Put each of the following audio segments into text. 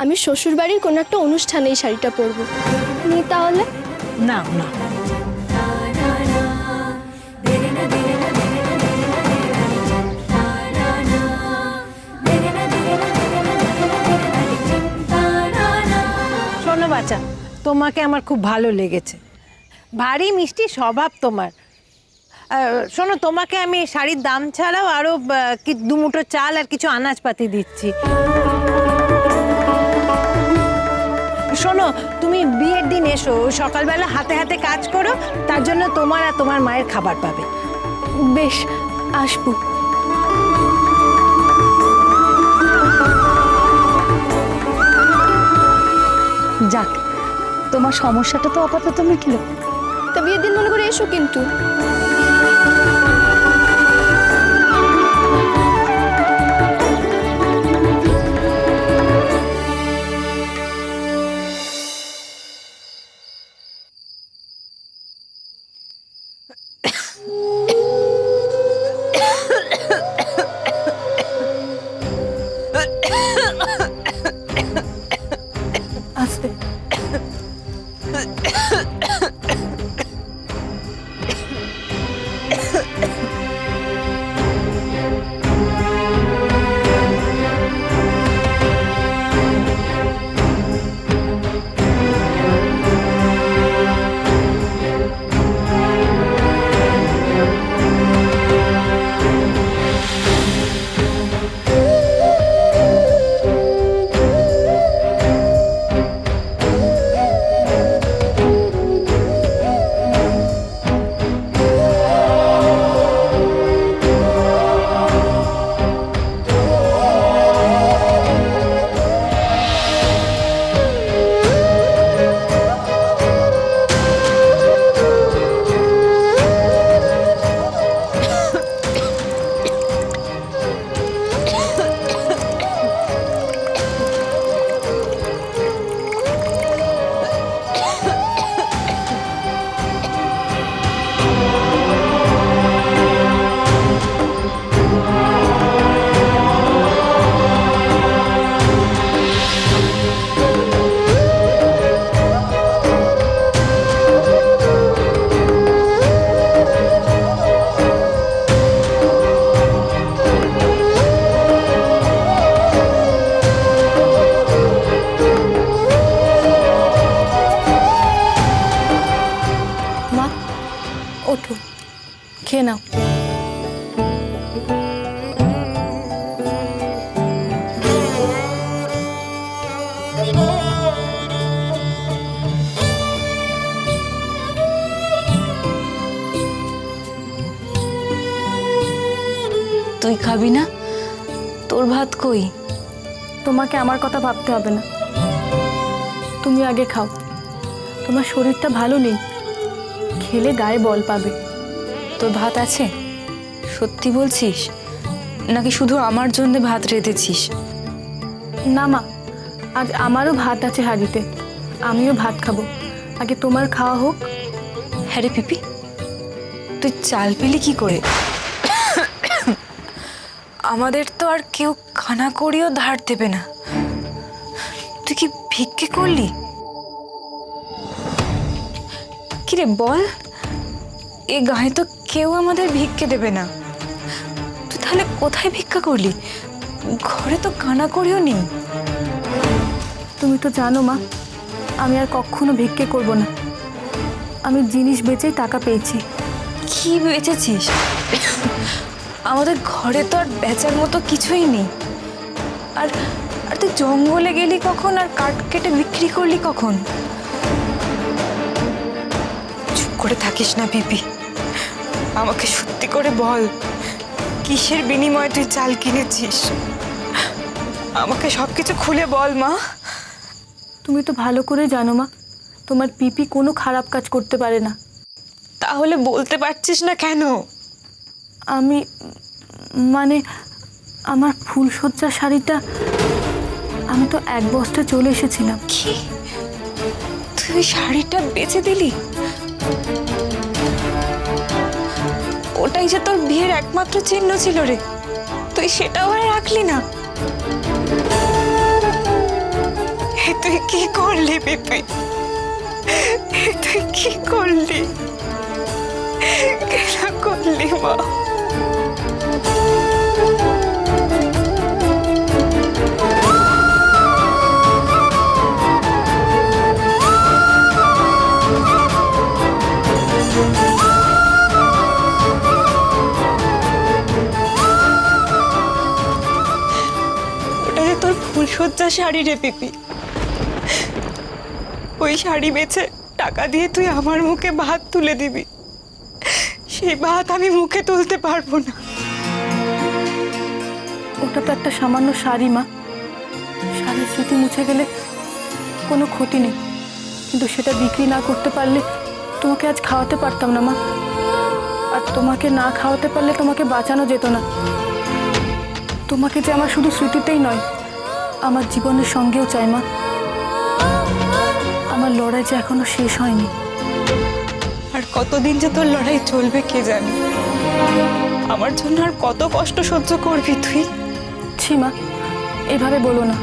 আমি শ্বশুর বাড়ির কোনো একটা অনুষ্ঠানে এই শাড়িটা পরবো। নি তাহলে? না না, শোনো বাচ্চা, তোমাকে আমার খুব ভালো লেগেছে। ভারী মিষ্টি স্বভাব তোমার। শোনো, তোমাকে আমি শাড়ির দাম ছাড়াও আরো দুমুঠো চাল আর কিছু আনাজপাতি দিচ্ছি। শোনো, তুমি বিয়ের দিন এসো, সকালবেলা হাতে হাতে কাজ করো, তার জন্য তোমার আর তোমার মায়ের খাবার পাবে। বেশ, আসবো। যাক, তোমার সমস্যাটা তো আপাতত মিটলো। তা বিয়ের দিন মনে করে এসো কিন্তু। আস্তে। মা, ওঠো, খেয়ে নাও। তুই খাবি না? তোর ভাত কই? তোমাকে আমার কথা ভাবতে হবে না, তুমি আগে খাও। তোমার শরীরটা ভালো নেই, খেলে গায়ে বল পাবে। তোর ভাত আছে? সত্যি বলছিস নাকি শুধু আমার জন্য ভাত রেঁধেছিস? না মা, আজ আমারও ভাত আছে হাঁড়িতে, আমিও ভাত খাবো। আগে তোমার খাওয়া হোক। হ্যাঁ রে পিপি, তুই চাল পেলি কি করে? আমাদের তো আর কেউ খানা করিও ধার দেবে না। তুই কি ভিক্ষে করলি? কিরে বল, এ গায়ে তো কেউ আমাদের ভিক্ষে দেবে না। তুই তাহলে কোথায় ভিক্ষা করলি? ঘরে তো কানা করিও নেই। তুমি তো জানো মা, আমি আর কখনো ভিক্ষে করব না। আমি জিনিস বেচেই টাকা পেয়েছি। কি বেচেছিস? আমাদের ঘরে তো আর বেচার মতো কিছুই নেই। আর আর তুই জঙ্গলে গেলি কখন, আর কাঠ কেটে বিক্রি করলি কখন? চুপ করে থাকিস না পিপি, আমাকে সত্যি করে বল, কিসের বিনিময়ে তুই চাল কিনেছিস? আমাকে সবকিছু খুলে বল মা। তুমি তো ভালো করে জানো মা, তোমার পিপি কোনো খারাপ কাজ করতে পারে না। তাহলে বলতে পারছিস না কেন? আমি মানে আমার ফুলসজ্জা শাড়িটা আমি তো এক বস্তা চলে এসেছিলাম। কি, তুই শাড়িটা বেচে দিলি? ওটাই যে তোর বিয়ের একমাত্র চিহ্ন ছিল রে, তুই সেটাও আর রাখলি না। তুই কি করলি পিপি? তুই কি করলি? কেন করলি মা? ওটা যে তোর ফুলসজ্জা শাড়ি রে পিপি। ওই শাড়ি বেচে টাকা দিয়ে তুই আমার মুখে ভাত তুলে দিবি, সেই ভাত আমি মুখে তুলতে পারবো না। ওটা তো একটা সামান্য শাড়ি মা, শাড়ির স্মৃতি মুছে গেলে কোনো ক্ষতি নেই, কিন্তু সেটা বিক্রি না করতে পারলে তোমাকে আজ খাওয়াতে পারতাম না মা। আর তোমাকে না খাওয়াতে পারলে তোমাকে বাঁচানো যেত না। তোমাকে যে আমার শুধু স্মৃতিতেই নয়, আমার জীবনের সঙ্গেও চাই মা। আমার লড়াই যে এখনো শেষ হয়নি। আর কতদিন যে তোর লড়াই চলবে কে জানে। আমার জন্য আর কত কষ্ট সহ্য করবি তুই? ছি মা, এভাবে বলো না।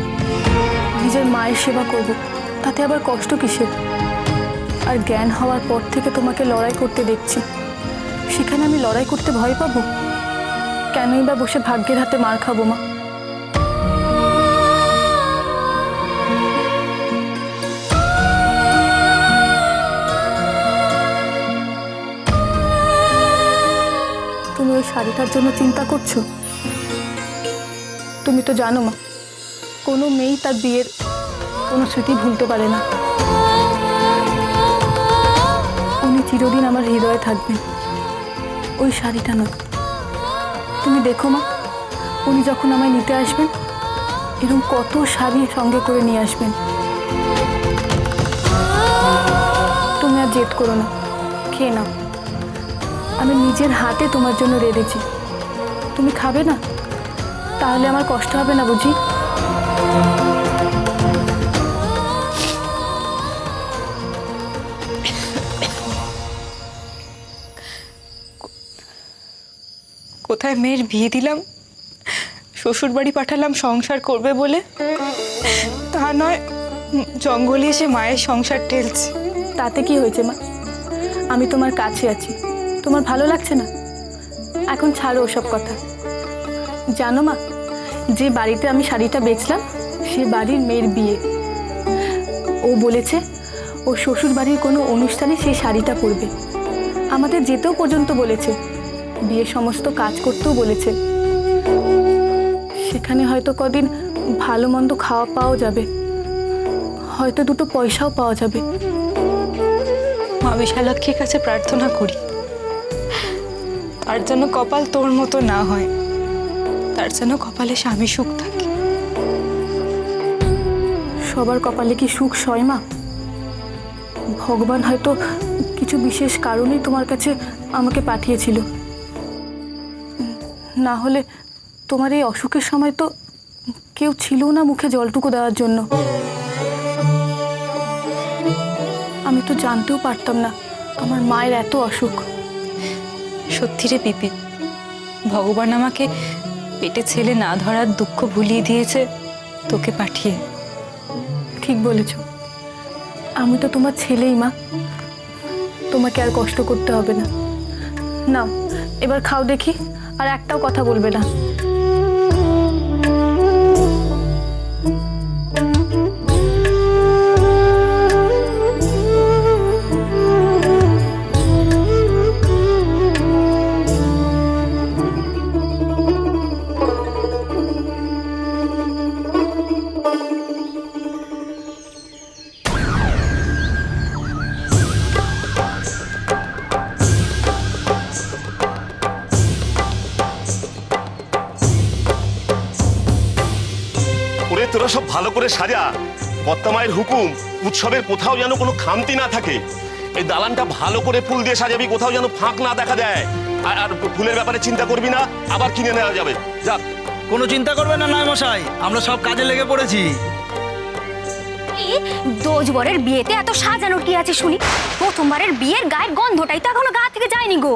নিজের মায়ের সেবা করব, তাতে আবার কষ্ট কিসের? আর জ্ঞান হওয়ার পর থেকে তোমাকে লড়াই করতে দেখছি, সেখানে আমি লড়াই করতে ভয় পাবো? কেনই বা বসে ভাগ্যের হাতে মার খাবো মা? তুমি ওই শাড়িটার জন্য চিন্তা করছো? তুমি তো জানো মা, কোনো মেয়েই তার বিয়ের কোনো স্মৃতি ভুলতে পারে না। উনি চিরদিন আমার হৃদয়ে থাকবেন, ওই শাড়িটা নয়। তুমি দেখো মা, উনি যখন আমায় নিতে আসবেন, এরকম কত শাড়ি সঙ্গে করে নিয়ে আসবেন। তুমি আর জেদ করো না, খেয়ে নাও। আমি নিজের হাতে তোমার জন্য রেঁধেছি, তুমি খাবে না? তাহলে আমার কষ্ট হবে না বুঝি? কোথায় মেয়ের বিয়ে দিলাম, শ্বশুর বাড়ি পাঠালাম সংসার করবে বলে, তা নয় জঙ্গলে এসে মায়ের সংসার ঠেলছে। তাতে কি হয়েছে মা? আমি তোমার কাছে আছি, তোমার ভালো লাগছে না? এখন ছাড়ো ওসব কথা। জানো মা, যে বাড়িতে আমি শাড়িটা বেচলাম, সে বাড়ির মেয়ের বিয়ে। ও বলেছে ও শ্বশুর বাড়ির কোনো অনুষ্ঠানে সেই শাড়িটা পরবে। আমাদের যেতেও পর্যন্ত বলেছে, বিয়ে সমস্ত কাজ করতেও বলেছে। সেখানে হয়তো কদিন ভালো মন্দ খাওয়া পাওয়া যাবে, হয়তো দুটো পয়সাও পাওয়া যাবে। মা বিশালাক্ষীর কাছে প্রার্থনা করি, তার যেন কপাল তোর মতো না হয়, তার যেন কপালে স্বামী সুখ থাকে। সবার কপালে কি সুখ সয় মা? ভগবান হয়তো কিছু বিশেষ কারণেই তোমার কাছে আমাকে পাঠিয়েছিল, না হলে তোমার এই অসুখের সময় তো কেউ ছিল না মুখে জলটুকু দেওয়ার জন্য। আমি তো জানতেও পারতাম না আমার মায়ের এত অসুখ। সত্যি রে পিপি, ভগবান আমাকে পেটে ছেলে না ধরার দুঃখ ভুলিয়ে দিয়েছে তোকে পাঠিয়ে। ঠিক বলেছ, আমি তো তোমার ছেলেই মা, তোমাকে আর কষ্ট করতে হবে না। নাও এবার খাও দেখি, আর একটাও কথা বলবে না। তোরা সব ভালো করে সাজা। কর্তামায়ের হুকুম, উৎসবের কোথাও যেন কোনো খামতি না থাকে। এই দালানটা ভালো করে ফুল দিয়ে সাজাবি, কোথাও যেন ফাঁক না দেখা দেয়। আর ফুলের ব্যাপারে চিন্তা করবি না, আবার কিনে নেওয়া যাবে। যা। কোনো চিন্তা করবেন না নয় মশাই, আমরা সব কাজে লেগে পড়েছি। দোজবরের বিয়েতে এত সাজানোর কি আছে শুনি? প্রথমবারের বিয়ের গায়ের গন্ধটাই তো এখনো গা থেকে যায়নি গো।